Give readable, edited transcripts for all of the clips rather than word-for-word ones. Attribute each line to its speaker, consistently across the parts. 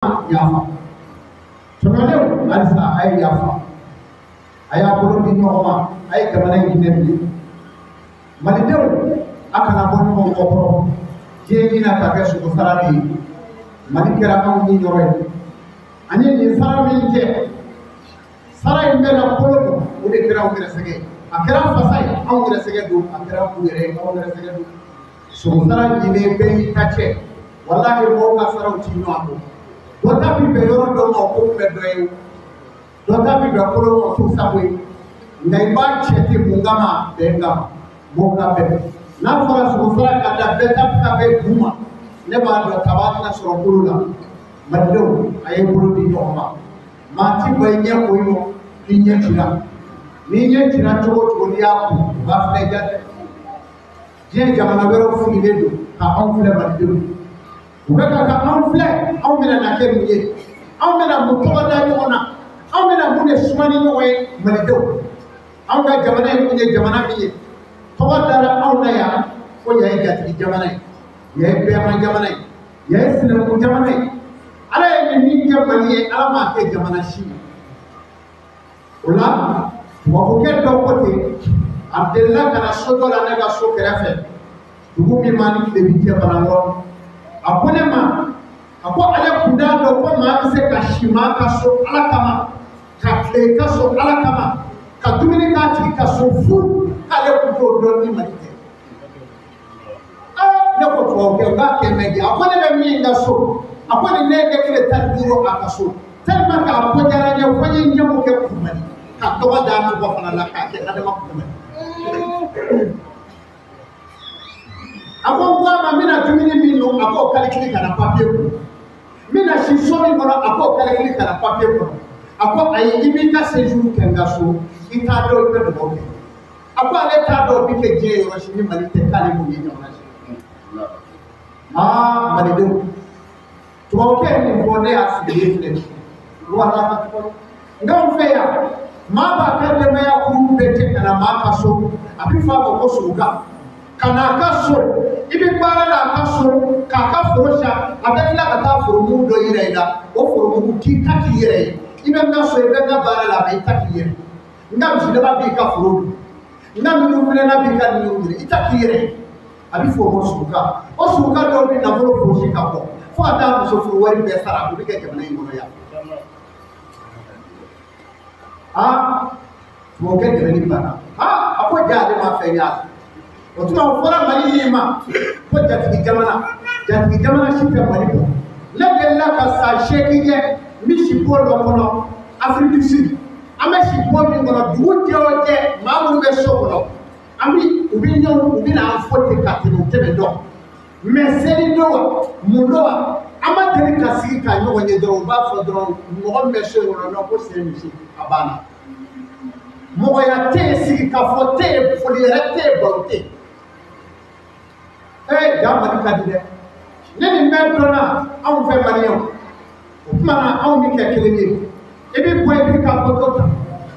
Speaker 1: yafa tunalew alisa ay yafa aya bolo di nyoma ay kamana ginebi malidew akana bonu mo kopro jegina ta kesu ko sarani malikera ma ni nyore ani ni sarami je saray mbena bolo o de kira o kira sege akira fasay on kira sege do akira ku yere on kira sege do so sarani ne be tache wallahi mo ka saraw ti nyako dota bi be yoro do mo ko be doy dota bi be ko mo su sabwe ngai ba chete mungama benga mo ka be na fara su fara ka da beta ka be buma ne ba do tabati na soro bulula maddo ay bulu di nyoma ma ti bay nya ko yo ni nya tira to to ya ku ba fe ja je jamana wero fu ni do ka on fle maddo ubeka ka on fle on mena na ke miye on mena mu to da ni ona on mena mu ne sumani no we maddo on ga jamana ko ne jamana miye to da on na ya ko ya ga ti jamana ya be ma jamana ya sina ko jamana ala ni jamana ye ala ma ke jamana shi ola wa ko ke do ko te abdullah kana soto la ne ga so kerefe dugu mi mani de bi jamana ron akone ma ako ala kuda do ko ma se ka shima ka so ala kama ka tle ka so ala kama ka dumini ka ti ka so fu ala ku do ni malite ne ko to ke ga ke me di akone be mi nga so akone ne de ke ta duro aka so telma ka ko jara ne ko ni nyamo ke ku mali ka to da mu ko fana la ka ke ada ma ku mali ako ngama mina tumini mino ako kalikili kana papier ko mina shisoni kono ako kalikili kana papier ko ako ayi ibika séjour kenga so ita do ko do ko ako ale ta do bi ke je yo shini malite kali mo ni nyama mali do to ko ni ko ne asili fle wala ka ko ngam fe ya ma ba ka de me ya ku be te kana ma ka so abi fa ko suga kana ka so ibi bara la ka so ka ka forosha abela ka ta forumu do yire ida o forumu ki ta ki yire ibe na so ibe na bara la be ta ki yire ngam si da bi ka forumu ngam nu mele na bi ka ni yire ita ki yire abi forumu suka o suka do bi na foro foshi ka ko fo ata so fo wari be sara ko bi ke jamana yi mono ya mo ke de ni bana ako jaade ma fe ya o tuma fora mali ni ma ko jatigi jamana shi fe mali ko la gella ka sa sheki je mi shi polo kono Afrique du Sud ame shi polo ngono duwo je mamu be sokolo ami ubi nyon ubi na fote ka tino tebe do mais seli do mundo ama teri ka sigi ka nyogo nye do ba fo do mo me se wono no ko se mi shi abana mo ya te sigi ka fote fo di rete bonte jamani kadide neni merdona aw fe maniyo kuma aw mi ke keleni ebi boy bi ka potota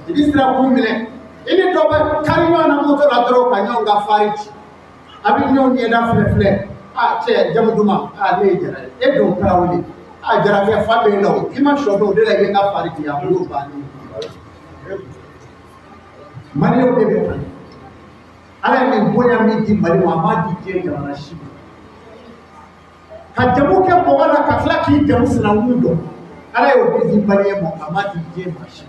Speaker 1: ebi sira kumile ebi do ba kariyo na moto la dro ka nyonga fariti abi nyon ye da fle che jamuduma ne jara e do krawli jara fe fa be lo ima shodo de la ye ka fariti ya do ba ni maniyo de be ala ni bonya mi di mari wa ma di je jamana shi ka jamu ke bogala ka flaki jamu sinangudo ala yo di bari mo ama di je mashi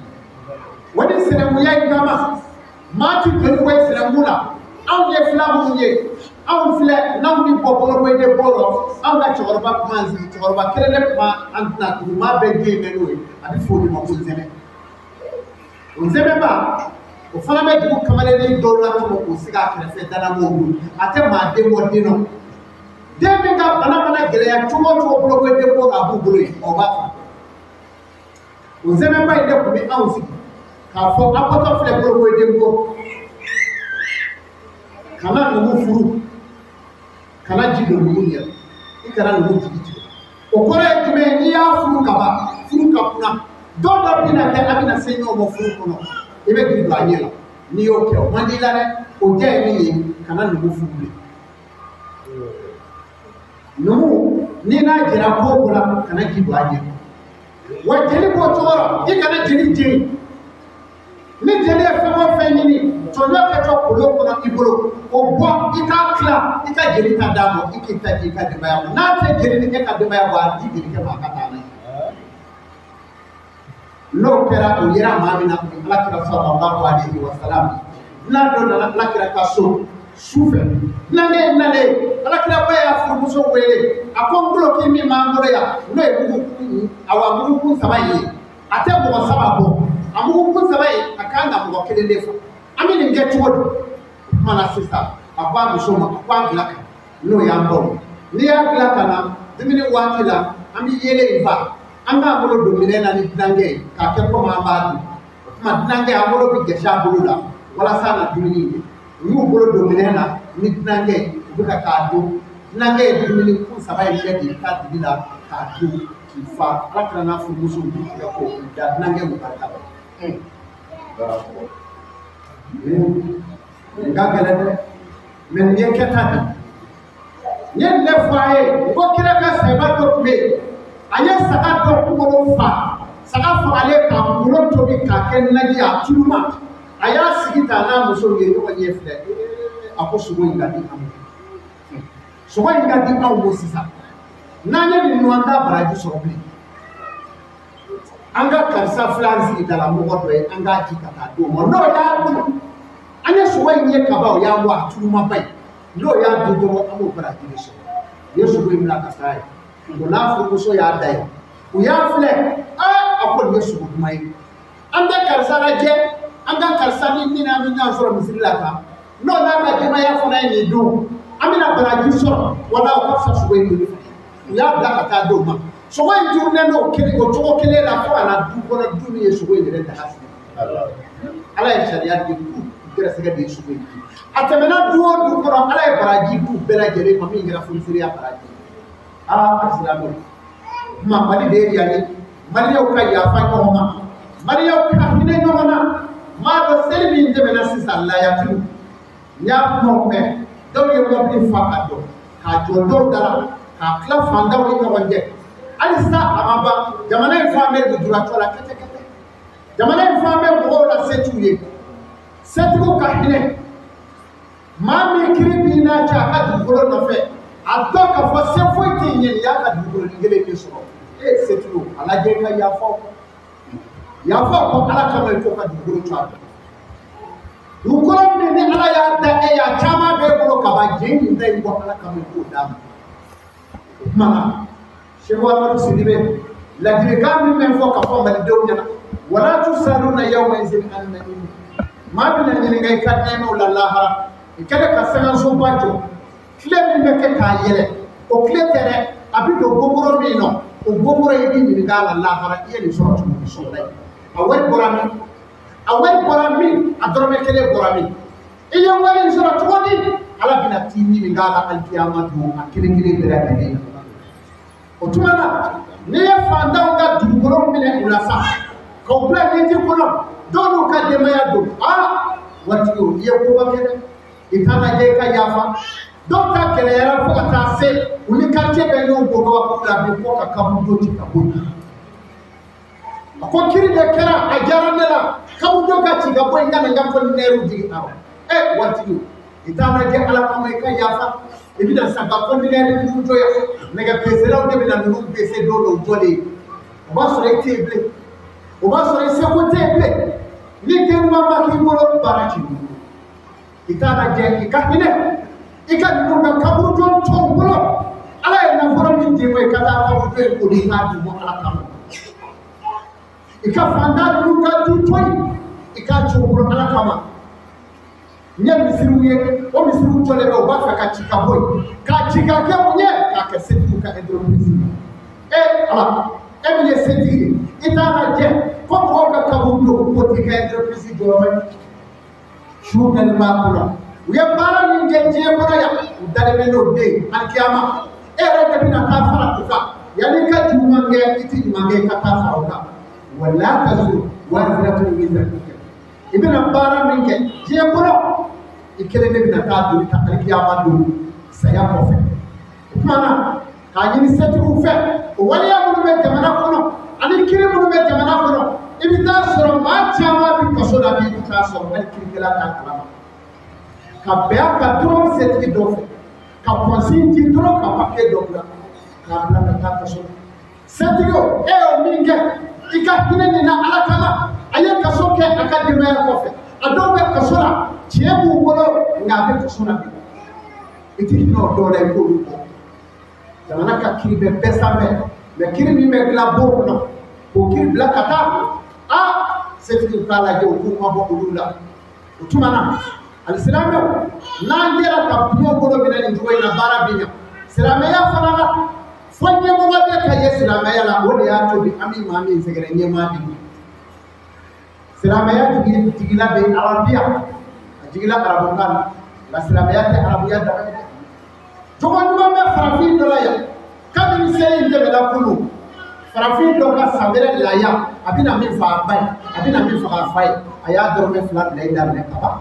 Speaker 1: wani sinamu ya ngama ma ti kanu we sinamula aw ye flamu ye aw fle nam ni bobolo we de bolo aw na chorba manzi chorba kelele ma antna tu ma be je menwe abi fodi ma ko zeme ba o fana be du kamale ni do la to ko siga krefe dana mo ate ma de mo dino de mi ga bana gele ya tumo bolo ko de ko abu bulu o ba o zeme ba ide ko mi awsi ka fo apoto fle bolo ko de ko kana no furu kana jido mu ya ikara no jiji o kore tume ni ya furu ka kuna do bina ke abina senyo mo furu kono ibe ki banyela ni yo ke mandila ne o je ni kana no furu no ni na jira ko kula kana ki banyela wa jeli ko tora i kana jeli jeli ni jeli fama fenini to no ka to ko ko i bolo o bo i ka kla i ka jeli ta damo i ki ta de baya na te jeli ni ka de baya ba di jeli ke ma ka ta na no kera o yera ma mi na ko ala kira sallallahu alaihi wasallam na do na ala kira ka so sufe nane ala kira baya fu so wele akongulo ki mi ma ngoro ya no e bugu awa bugu ku sabayi ate bo sababo amugu ku sabayi akanga mo kelele fa amini ngeto wodo mana sista akwa musoma akwa glaka no ya mbo ni ya glaka na dimini wakila ami yele ifa anga bolo domine na ni dange ka ke ko ma ba ma dange amolo bi gesha bulula wala sana dumini ni bolo domine na ni dange buka ka do nange dumini ku sabayi ngedi ka dibila ka do kifa akra na fu musu bi ko da nange mu ka ta ngagale men ye ketati yen ne faye ko kira ka seba to me anya saka to ko fa saka fa ale ka mulo to bi ka ken naji atuma aya sigita na muso ye ko ye fle ako sugo ngadi amu sugo ngadi awu sisa nanya ni nwanda baraji so bi anga karsa flanzi dala mo do e anga jikata do mo no ya du anya sugo nye kaba o ya mo atuma bai no ya du do amu baraji so yesu go imla kasai do na fu so ya dai o ya fle akon yesu go mai anga karsa raje anga karsa ni na mi na so misila ka no na ka jema ya fona ni do amina baraji so wala o kafsa sugo ni ya bla ka do ma so when you know kele ko to kele la fo na du ko na du ni yesu go ni da hasi ala ya sharia di ku kira sega di yesu go atamena du du ko ala ya baraji ku bela jere ko mi ngira fu siriya baraji islamu ma mali de ya ni mali yo ka ya fa ko ma mali yo ka hine no na ma do selmi de mena sisa la ya tu nya mo me do yo ko bi fa ka do ka jo do dara ka kla fanda wo ko wonje alisa amaba jamana ifame du dura tola kete kete jamana ifame ko la setuye setu ka hine mami kiribi na cha ka du ko no fe atoka fo sefo tinye ya ka du ko ngele ke so setu ala je ka ya fo ko ala ka mai ko ka du ko cha du ko ni ala ya da ya chama be ko ka ba je ni dai ko ala ka mai ko da mana shewa maru sidibe la dirigami men fo ka fo mal dew nyana wala tusaluna yawma izin annabi ma bin ni ngay kat ay mawla allah kada ka sanan so bajo kle mi be ka yele o kle tere abi do gogoro mi no o gogoro yi ni ngala allah hara yeli so to so lay awel borami adorme kele borami iyo wali so to woni ala bina timi ni ngala al qiyamah do akile kile be da kele otumana ne fanda nga dugoro mine ulasa ko bla niti kono donu ka de maya do wati yo ye ko bakene itana je ka yafa dokta kele yara ko ta se uni karte be no go ko la be ko ka kabu do ti ka boyi ko kiri de kera ajara nela kabu do ka ti ga boyi ngana ngam ko neru di aw wati yo itana je ala ko mai ka yafa ebida saka kondinere du joya nega pesera de bela nu pese do lo jole o ba so table o ba so se ko table ni ke mama ki bolo baraki itana je ikahine ikanu na kaburu jo to bolo ala e na foro ni je we kata kaburu jo ko ni na du mo ala kam ikafanda du ka du toy ikacho bolo ala kama nya misiruye o misiru tole be o ba fa ka chika boy ka chika ke munye ka ke setu ka endroprise ala emile seti itana je ko ko ka kabundo ko ti ka endroprise do ma shugal makula uya bara ni je bora ya udale be no de alkiyama re de bina ka fara tuka yani ka jumange iti jumange ka ta fara ka wala tazu wazratu min dhikr ibn bara min ke je bora ikele ne bina ka do ta alkiyama do saya profe mana ka ni setu fe wali ya mu be jamana kono ani kire bina sɔrɔ maa caman bi kaso la bi k'a sɔrɔ hali kirikɛla t'a kalama ka bɛn ka dɔrɔn setigi dɔ fɛ ka kɔnsi di dɔrɔn ka papiye dɔ bila k'a bila ka taa kaso la setigi o y'o min kɛ i ka hinɛ nin na ala kama a ye kaso kɛ a ka denbaya kɔfɛ a dɔw bɛ kaso la tiɲɛ b'u bolo nka a bɛ kaso la bi i tɛ hinɛ o dɔw la i k'olu bɔ jamana ka kiri bɛ bɛɛ sanfɛ mɛ kiri min bɛ dilan bon kɔnɔ k'o kiri bila ka taa setigi k'a lajɛ o k'u ma bɔ olu la o tuma na alisilamɛw n'an yɛrɛ ka biɲɛ bolo minɛ nin cogo in na baara bɛ ɲɛ silamɛya fana la fo ɲɛmɔgɔ bɛ ka ye silamɛya la o de y'a to bi an bɛ maa min sɛgɛrɛ ɲɛmaa de ye silamɛya jigila bɛ arabiya a jigila arabukan na nka silamɛya tɛ arabuya dama ye jogo ɲuman bɛ farafin dɔ la yan kabini seli in tɛmɛna kunu farafin dɔ ka san wɛrɛ laya a bɛna min fɔ a ba ye a bɛna min fɔ a fa ye a y'a dɔrɔmɛ 2 bila i daminɛ ka ban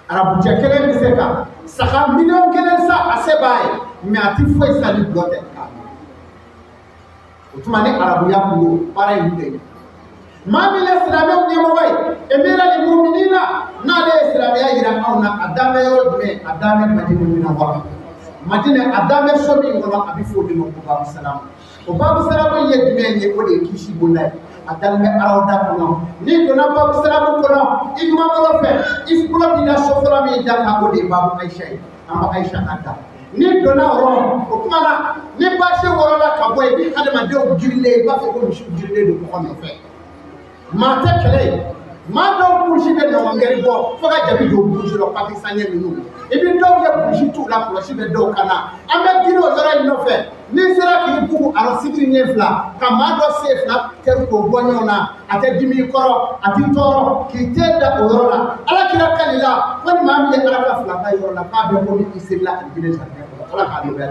Speaker 1: arabucɛ kelen bɛ se ka saga miliyɔn 1 sa a se b'a ye mɛ a tɛ foyi san ni dulɔ tɛ o tuma ni arabuya kun don baara in bɛ maa min ye silamɛw ɲɛmɔgɔ ye emira ni muminina n'ale ye silamɛya yira anw na a danbɛ yɔrɔ jumɛn a danbɛ madina minna kɔnɔ madina a danbɛ so min kɔnɔ a bɛ fɔ o de ma ko babu salamu o babu salamu ye jumɛn ye o de ye kisi bonda ye a dalen bɛ arawda kɔnɔ n'i donna babu salamu kɔnɔ i ɲuman bolo fɛ i bolo b'i la so fɔlɔ min da kan o de ye babu ayisa ye an bɛ ayisa ka da n'i donna yɔrɔ o tuma na ni baasi wɔrɔla ka bɔ yen ni adamadenw girilen i b'a fɔ ko misiw girilen don mɔgɔ nɔfɛ maa tɛ kɛlɛ ye maa dɔw burusi bɛ ɲɔgɔngɛri bɔ fo ka jabi don burusi la pakistanɲɛ ninnu i bɛ dɔw ye burusi t'u la kɔlɔsi bɛ dɔw kan na an bɛ girin o yɔrɔ in nɔfɛ n'i sera k'i bugu arɔsigiri ɲɛ fila ka maa dɔ sen fila kɛri k'o bɔ ɲɔgɔn na a tɛ dimi i kɔrɔ a t'i tɔɔrɔ k'i tɛ da o yɔrɔ la ala kira kali la ko ni maa min ye ala ka fila ka yɔrɔ la k'a bɛ komi i serila a gire sarikɛ kɔrɔ ala k'a nɔgɔya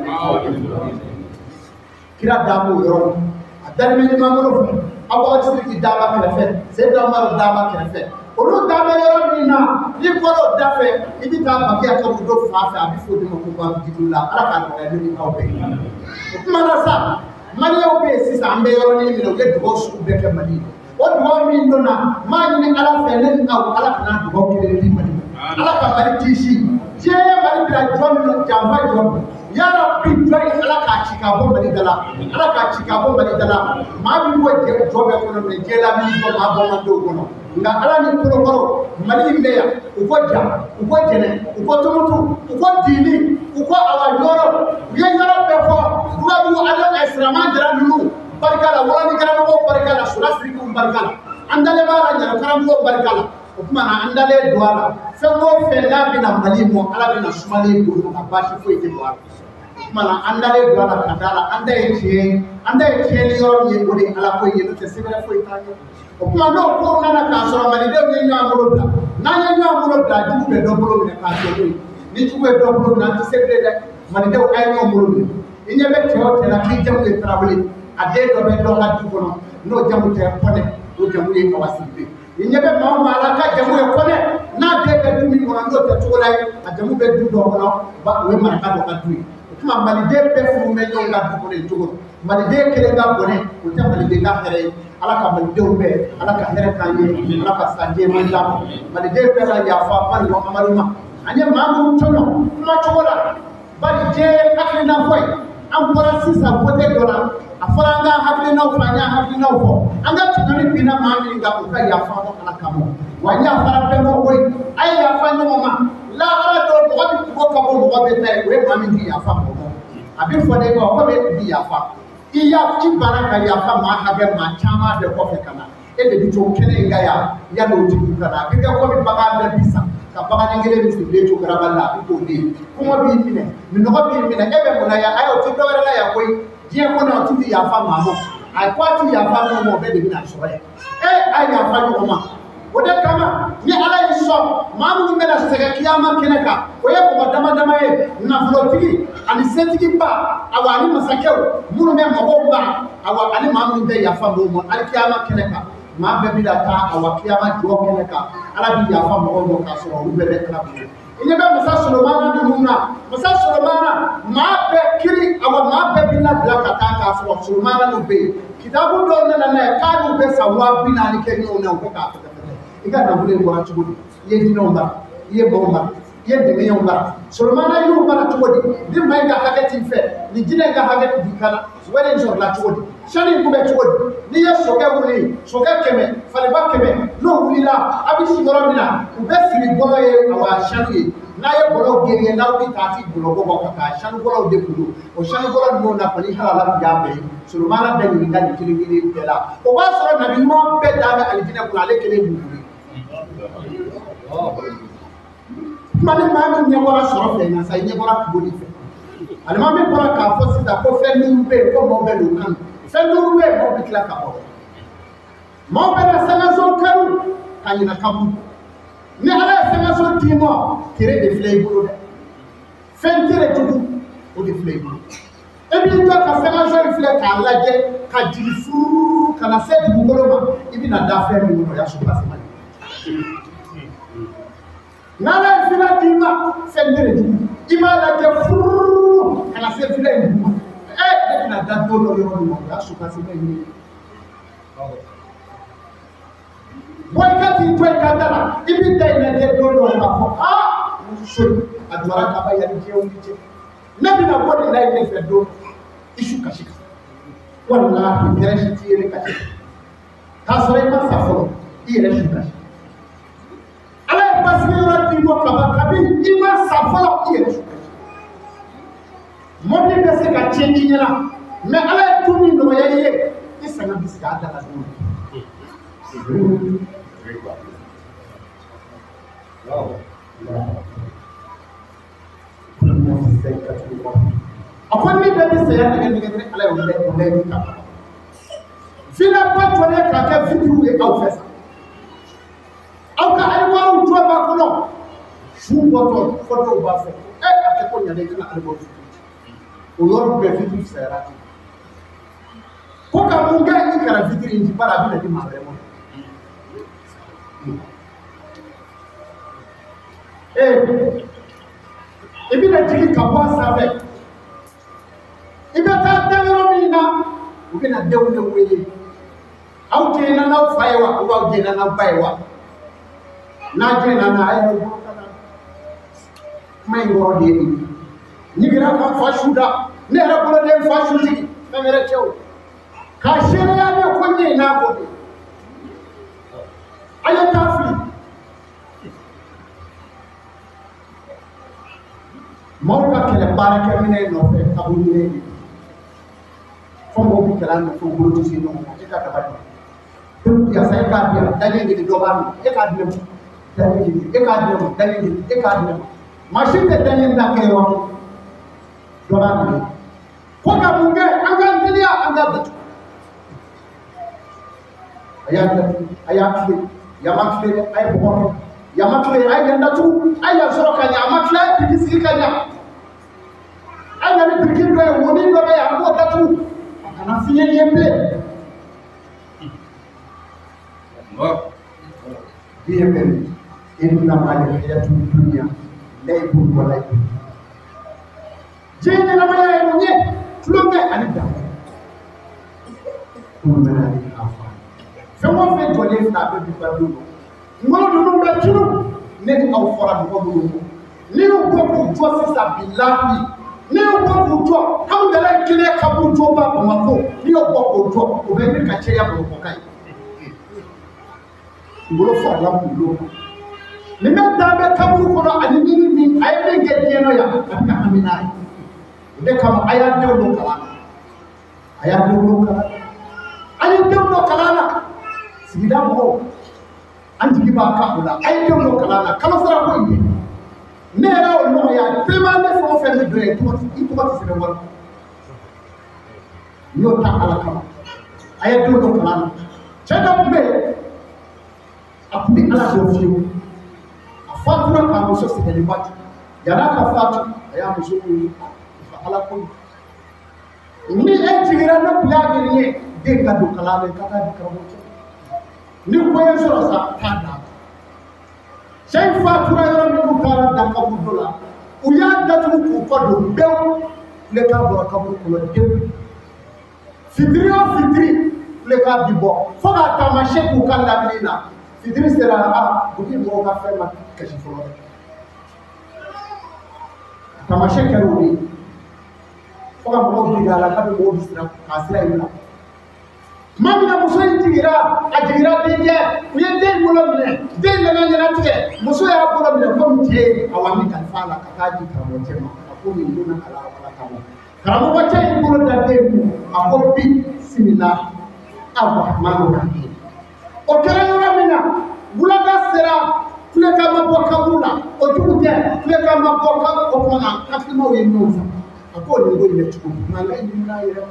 Speaker 1: kira da b'o yɔrɔ la a dalimɛ ɲuman bolo fɛ Abubakar Sidiki daba kɛrɛfɛ Seydina Umaru daba kɛrɛfɛ olu daba yɔrɔ min na n'i bɔra o da fɛ i bɛ taa bakiya ka muso fa fɛ a bɛ fɔ o de ma ko babu la ala k'a nɔgɔya ne ni aw bɛɛ ye o tuma na sa maliyɛnw bɛ yen sisan an bɛ yɔrɔnin minɛ u ye dugawu sugu bɛɛ kɛ Mali o dugawu min donna maa ɲini ala fɛ ne ni aw ala kana dugawu kelen di Mali ala ka Mali kisi diɲɛ ye Mali bila jɔn min janfa jɔn yala bi jɔn ye ala k'a ci ka bɔ Mali da la ala k'a ci ka bɔ Mali da la maa min ko jɔ bɛɛ kɔnɔ mɛ diɲɛ la min jɔ maa bɔ man di o kɔnɔ nka ala ni kolokɔrɔ Mali in bɛ yan u ko ja u ko jɛnɛ u ko tumutu u ko diini u ko awa yɔrɔ u ye yɔrɔ bɛɛ fɔ tubabu ale sirama jara ninnu barika la wɔlɔni karamɔgɔw barika la sulasirikiw barika la an dalen b'a la ɲɛna karamɔgɔw barika la o tuma na an dalen don a la fɛn o fɛn n'a bɛna Mali mɔ ala bɛna sumalen don a baasi foyi tɛ don a la o tuma na an dalen don a la ka da la an da ye tiɲɛ ye an da ye tiɲɛli yɔrɔ min ye o de ye ala ko ye n'o tɛ sɛbɛn foyi t'an ye o tuma n'o ko nana k'a sɔrɔ malidenw ye ɲɔgɔn bolo bila n'an ye ɲɔgɔn bolo bila jugu bɛ dɔ bolo minɛ k'a kɛ n'o ye ni jugu ye dɔ bolo minɛ an tɛ se bilen dɛ malidenw a ye ɲɔgɔn bolo minɛ i ɲɛ bɛ cɛ o cɛ la k'i jamu ye tarawele a den dɔ bɛ dɔ ka du kɔnɔ n'o jamu tɛ kɔnɛ o jamu ye kawasibe i ɲɛ bɛ maa o maa la ka jamu ye kɔnɛ n'a den bɛ du min kɔnɔ n'o tɛ cogo la ye a jamu bɛ du dɔ kɔnɔ o ye maraka dɔ ka du ye o tuma maliden bɛɛ furu bɛ ɲɔgɔn ka du kɔnɔ yen cogo maliden kelen ka bɔnɛ o tɛ maliden ka hɛrɛ ye ala ka malidenw bɛɛ ala ka hɛrɛ k'an ye ala ka sanjɛ man d'a ma maliden bɛɛ ka yafa bari wa amadu ma an ye maa minnu tɔɲɔ kuma cogo la bari diɲɛ hakilina fɔ ye an bɔra sisan vote dɔ la a fɔra an ka hakilinaw fɔ an y'a hakilinaw fɔ an ka tɔɲɔli binna maa min kan u ka yafa fɔ ala kama wa n y'a fara bɛɛ ma koyi a ye yafa ɲɔgɔn ma lahara dɔ mɔgɔ bɛ bɔ ka bɔ mɔgɔ bɛ ta ye o ye maa min ti yafa mɔgɔ a bɛ fɔ de ko mɔgɔ bɛ ti yafa i banna ka yafa maa hakɛ maa caman bɛɛ kɔfɛ ka na e de bɛ to kɛnɛ in ka yan yanni o tigi ka na a bɛ kɛ komi bagan bɛɛ bi sa ka baganin kelen min sigilen to garaba la a bɛ k'o de ye kɔngɔ b'i minɛ minɔgɔ b'i minɛ e bɛ mun na yan ayi o tɛ dɔwɛrɛ la yan koyi diɲɛ kɔnɔ o tɛ yafa maa ma a ko a tɛ yafa maa ma o bɛɛ de bɛ na sɔrɔ yan a ye yafa ɲɔgɔn ma o de kama ni ala y'i sɔn maa minnu bɛna sɛgɛn kiyama kɛnɛ kan o ye mɔgɔ dama dama ye nafolotigi ani setigi ba awa ani masakɛw minnu bɛ mɔgɔw ba awa ani maa minnu bɛ yafa mɔgɔw ma hali kiyama kɛnɛ kan maa bɛɛ bɛ na taa awa kiyama jɔ kɛnɛ kan ala bɛ yafa mɔgɔw ma k'a sɔrɔ olu bɛɛ bɛ ala bolo i ɲɛ bɛ masa solomana ninnu na masa solomana maa bɛɛ kiri awa maa bɛɛ bɛ labila ka taa k'a sɔrɔ solomana ninnu bɛ yen kitabu do na ka du be sawa bina ni ke no na ko ka fa iga na bule ko atu ye dino mba ye bomba ye de me mba solomana yu mba atu di mai ga hagati fe ni jine ga hagati dikana wele njo la atu shani kube atu ni ye soke wuli soke keme fale ba keme no wuli la abi sigoro mina ube fili bolo ye awa shani na ye bolo geriye na ubi tati bolo gogo kaka shani bolo de kudu o shani bolo no na pali halala biabe solomana de ni ga ni kili bela o ba so na bi mo be da ga alijina kula le kele bubuli mane mami nyabora soro fe na sai nyabora kubuli fe alimami bora ka fo sita ko fe ni ube ko mo be lo kan fe ni ube mo bi kila ka bo mo be na sanga so karu kanyina kabu ni ala sanga so timo tire de flay bulu de fen tire tudu o de flay bulu e bi to ka sanga so flay ka laje ka jilifu kana se di bulu ma ibi na da fe mi no ya so passe mali nana fila dima fendere du imala ke furu kana se fila du na da do lo yo no ya suka se ni boy ka ti toy ka dara ibi tay na de do lo ka ko so adwara ka ba ya je on je nabi na bodi na ile fe do isu ka shika wallahi tere shi ti ile ka ta sore ma sa fo ile shi ka parce que yora ti mo kaba kabi ima safala iye modi be se ka chenji nyala mais ala tumi no yaye isanga biska dala do akon ni be se ya ne ne ala yo le ka fina pa tole ka ka vidéo e au fesa au ka ay waru to ba ko no fu boto foto ba fe ate ko nyale kana albo o yor be vidéo sera ko ka munga ni kara vidéo inji para bi di mare mo ebi na jigi ka bo sabe ibe ta dawro mi na o ke na dawle wele au ke na na faiwa o au ke na na baiwa na je na na ayo mai ngoro de ni gira ka fa shuda ne ra bolo de fa shudi ka mere chew ka shere ya ne ko ni na ko de ayo tafli mawka kele baraka mine no fe abuni ne fo mo bi kala no fo bolo ci no e ka ta ba dum ya sai ka biya dane ngi do ba e ka dum dane machine de dane nda ke yo do ba ni ko ka munge anga ndilia anga datu ayakle yamakle ay boko yamakle ay ndatu ay zoro kanya yamakle bigisi kanya ay na bigin do woni do be ya ko datu kana fiye yembe yembe inna mali hayatu dunya laibun wa laibun jeni na maya yenye tulonge anida kumena ni afa femo fe tole na be bi badu ngolo dunu be tunu ne aw fora bi ko dunu ni o ko ko jo sisa billahi ni o ko ko jo hamdala kile kabu jo ba mako ni o ko ko jo o be ni ka cheya ko ko kai ngolo fa la mu lo ni me dambe kaburu kono ani ni ay be gedde no ya aka amina de kam aya de no kala ani de no kala sida mo anji ba ka ula ay de no kala kala sara ko inde ne ra o no ya tellement de fo faire de to se wal yo ta ala kala aya de no kala chada be apni ala do fiu fatura ka muso se kelibati yana ka fatu aya muso ni ala ko ni ejira no plage ni de ka do kala be ka di ka muso ni ko en so sa tada shay fatura yo ni ko kala da ka budola u ya datu ko ko do be le ka bo ka bu ko de fitri le ka bi bɔ fo ka taamasiyɛn k'u ka lamini na fitiri sera buti mɔgɔw ka fɛn ma kasi fɔlɔ dɛ taamasiyɛn kɛra o de ye fo ka mɔgɔw dege a la k'a bɛ mɔgɔw bisimila k'a sira yi la tuma min na muso in jigira a jigira denkɛ u ye den bolo minɛ den nana ɲɛnatigɛ muso y'a bolo minɛ komi cɛ awa min kalifa a la ka taa di karamɔgɔcɛ ma a ko nin donna ala kama karamɔgɔcɛ y'i bolo da den kun a ko bisimila arahmani rahim o kɛra yɔrɔ min na wulada sera kulekan ma bɔ kaburu la o jugu tɛ kulekan ma bɔ kaburu o kuma na hakilimaw ye ɲɔgɔn fɛ a ko nin ko nin bɛ cogo min nka nin n'a yɛrɛ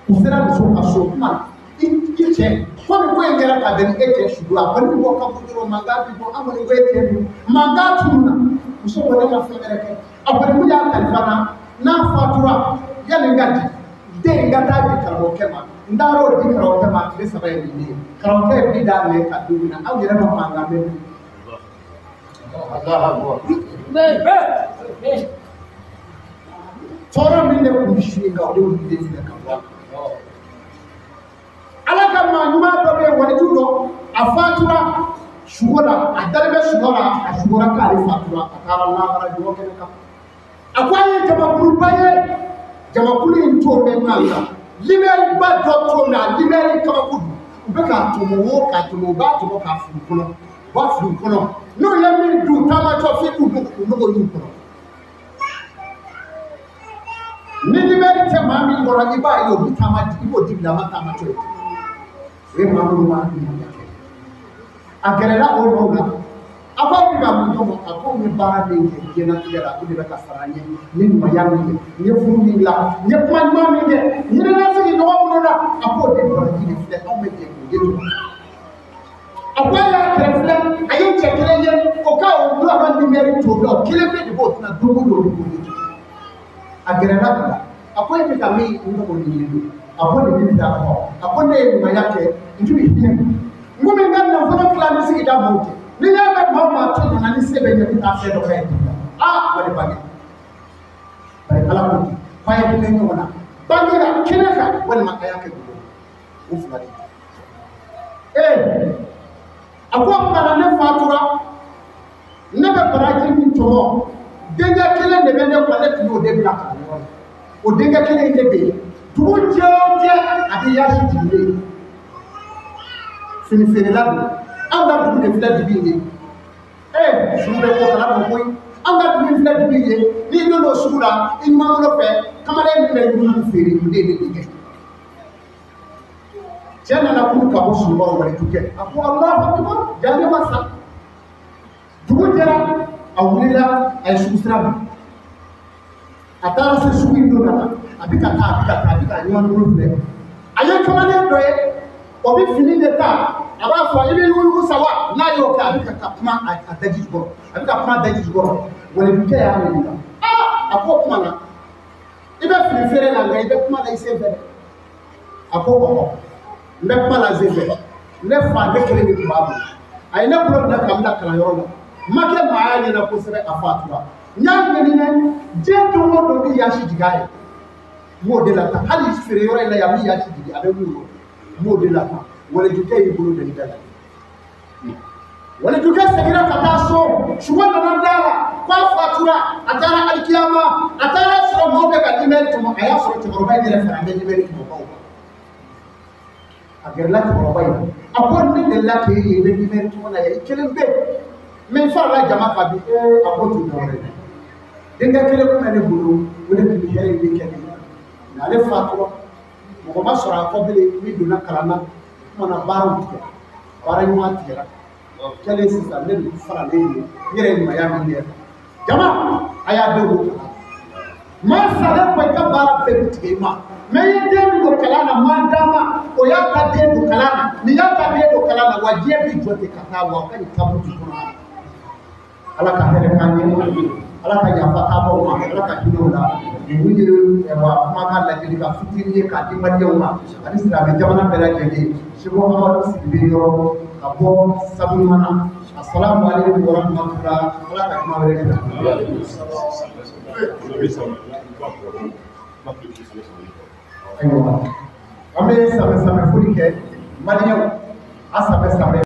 Speaker 1: u sera muso ka so kuma i cɛ komi ko in kɛra ka bɛn ni e cɛ sugu la a kɔni bɛ bɔ kaburu dɔrɔn mankan bɛ bɔ an kɔni ko e cɛ don mankan tunu na muso kɔni ma fɛn wɛrɛ kɛ a kɔni mun y'a kalifa na n'a fatura yanni n ka di den ka taa di karamɔgɔkɛ ma n taara o di karamɔgɔkɛ ma tile 3 ye nin ye karamɔgɔkɛ ye bi da minɛ ka don min na aw yɛrɛ ma mankan bɛ tɔɔrɔ min de kun su ye nka o de y'u den filɛ ka bɔ ala ka maa ɲuman dɔ bɛ yen walitu dɔ a fatura sugo la a dalen bɛ sugo la a sugora k'ale fatura a taara lahara jɔyɔ kɛnɛ kan a ko an ye jamakuluba ye jamakulu in t'o mɛn ɲɔgɔn kan libɛri ba dɔ t'o mɛn a libɛri kabako don u bɛ k'a tɔmɔ o k'a tɔmɔ u b'a tɔmɔ k'a fili kɔnɔ u b'a fili kɔnɔ n'u ye min dun taamatɔ f'i k'u nogo y'u kɔnɔ ni libɛri tɛ maa min kɔrɔ i b'a ye o bɛ taama i b'o di bilama taamatɔ ye o ye maa minnu b'a ɲuman kɛ a gɛrɛla o yɔrɔ la a ko aw bɛ ka mun dɔn a ko n ye baara min kɛ diɲɛlatigɛ la o de bɛ ka fara n ye n ye ɲumanya min kɛ n ye furu min la n ye kuma ɲuman min kɛ n ye nasigi ɲɔgɔn minnu na a k'o de baraji de filɛ anw bɛ jɛ k'o de dɔn a ko a y'a kɛrɛ filɛ a ye cɛ kelen ye o ka o dɔn a ka nimɛri t'o la o kelen bɛ de b'o tɛna don o don o de b'o de kɛ a gɛrɛla o la a ko e bɛ ka min n dɔgɔ nin ye don a ko nin bɛ da kɔ a ko ne ye ɲumanya kɛ n tun bɛ hinɛ n ko min ka nafolo fila ni sigida mɔgɔw cɛ ni y'a mɛn maa o maa to nana ni se bɛ ɲɛ taa fɛn dɔ kɛ yen wale bange bari ala ko ten k'a ye hinɛ ɲɔgɔn na bangera kɛnɛ kan walima a y'a kɛ dugu o fila de a ko kumana ne fatura ne bɛ baraji min tɔmɔ denkɛ kelen de bɛ ne kɔ ne tun y'o de bila ka ɲɔgɔn na o denkɛ kelen in de bɛ yen dugu jɛ o jɛ a bɛ yaasi jigilen fini feerela don an ka dugu de filɛ dibi ye sugu bɛ kɔ kala ma koyi an ka dugu filɛ dibi ye n'i don o sugu la i ɲuman fɛ kamalen min bɛ ɲuman feere o de ye ne denkɛ cɛ nana kuru ka bɔ sunɔgɔ wale tu kɛ a ko alahu akibar jaa ne ma sa dugu jɛra a wulila a ye sugu sira ma a taara se sugu in don na a bɛ ka taa a bɛ ka taa a bɛ ka ɲuman filɛ a ye kamalen dɔ ye o bɛ fini de ta a b'a fɔ i bɛ yugu sa wa n'a y'o kɛ a bɛ ka kuma a daji jukɔrɔ a bɛ ka kuma daji jukɔrɔ walidukɛ y'a ɲininka a ko kuma na i bɛ fini feere la nka i bɛ kuma la i sen fɛ dɛ a ko ɔhɔ n bɛ kuma la sen fɛ ne fa ne kelen de tun b'a bolo a ye ne bolo minɛ ka bila kalanyɔrɔ la n ma kɛ maa y'a ɲɛna kosɛbɛ a fatura n y'a ɲɛɲinɛ diɲɛ don o don bɛ yaasi jigin a ye n b'o de la tan hali feere yɔrɔ in la yan n bɛ yaasi jigin a bɛ wuli o n b'o de la tan walidukɛ y'i bolo de da la walidukɛ seginna ka taa so suba nana da la k'a fatura a taara alikiyama a taara sɔrɔ maaw bɛ ka nimɛri tɔmɔ a y'a sɔrɔ cɛkɔrɔba in yɛrɛ fana bɛ nimɛri tɔmɔbaw kan a gɛrɛla cɛkɔrɔba in a ko ne delila k'e ye i bɛ nimɛri tɔmɔ la yan i kelen bɛ mɛ n farala jama kan bi a ko tun dɔwɛrɛ dɛ denkɛ kelen kun bɛ ne bolo o de tun bɛ hɛrɛ in bɛ kɛ ne nka ale fatura mɔgɔ ma sɔrɔ a kɔ bilen min donna kalan na mana baaraw tigɛ baara ɲuman tigɛra kɛlen sisan ne de faralen ye n yɛrɛ ye ɲumanya min kɛ jama a y'a denw don kalan maa salen ko i ka baara bɛɛ bɛ tigɛ i ma mɛ i ye den min don kalan na maa d'a ma o y'a ka den don kalan na nin y'a ka den don kalan na wa diɲɛ bɛ jɔ ten ka taa wa o ka nin taabolo di kɔnɔ ala ka hɛrɛ k'an ye ala ka yafa k'aw ma ala ka hinɛ o la nin ye wa kumakan lajɛli ka fitinin ye k'a di maliɲɛnw ma ani silamɛ jamana bɛɛ lajɛlen seko amadu sidibe yɔrɔ ka bɔ sabuɲuman na assalamu alaikum warahmatullah ala ka kuma wɛrɛ kɛ ayiwa an bɛ samɛ samɛ foli kɛ maliyɛnw a samɛ samɛ